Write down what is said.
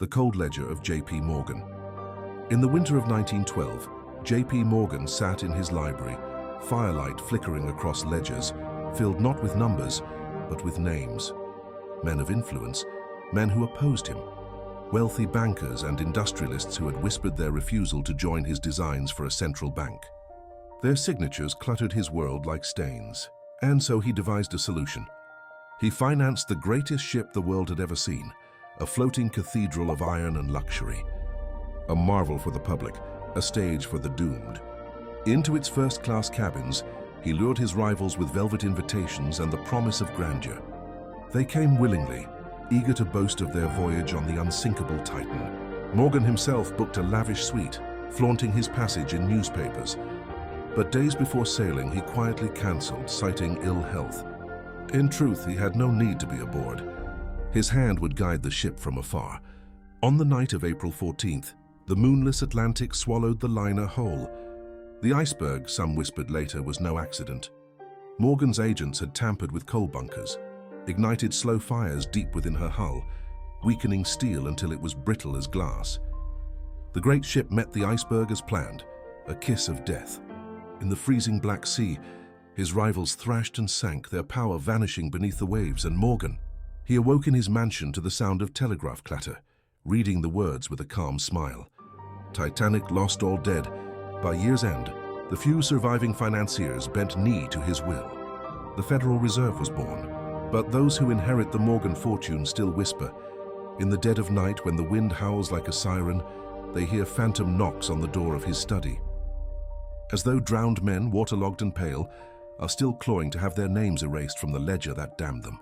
The Cold Ledger of J.P. Morgan. In the winter of 1912, J.P. Morgan sat in his library, firelight flickering across ledgers, filled not with numbers, but with names. Men of influence, men who opposed him, wealthy bankers and industrialists who had whispered their refusal to join his designs for a central bank. Their signatures cluttered his world like stains, and so he devised a solution. He financed the greatest ship the world had ever seen, a floating cathedral of iron and luxury. A marvel for the public, a stage for the doomed. Into its first-class cabins, he lured his rivals with velvet invitations and the promise of grandeur. They came willingly, eager to boast of their voyage on the unsinkable Titan. Morgan himself booked a lavish suite, flaunting his passage in newspapers. But days before sailing, he quietly cancelled, citing ill health. In truth, he had no need to be aboard. His hand would guide the ship from afar. On the night of April 14th, the moonless Atlantic swallowed the liner whole. The iceberg, some whispered later, was no accident. Morgan's agents had tampered with coal bunkers, ignited slow fires deep within her hull, weakening steel until it was brittle as glass. The great ship met the iceberg as planned, a kiss of death. In the freezing Black Sea, his rivals thrashed and sank, their power vanishing beneath the waves, and Morgan, he awoke in his mansion to the sound of telegraph clatter, reading the words with a calm smile. Titanic lost all dead. By year's end, the few surviving financiers bent knee to his will. The Federal Reserve was born, but those who inherit the Morgan fortune still whisper. In the dead of night, when the wind howls like a siren, they hear phantom knocks on the door of his study. As though drowned men, waterlogged and pale, are still clawing to have their names erased from the ledger that damned them.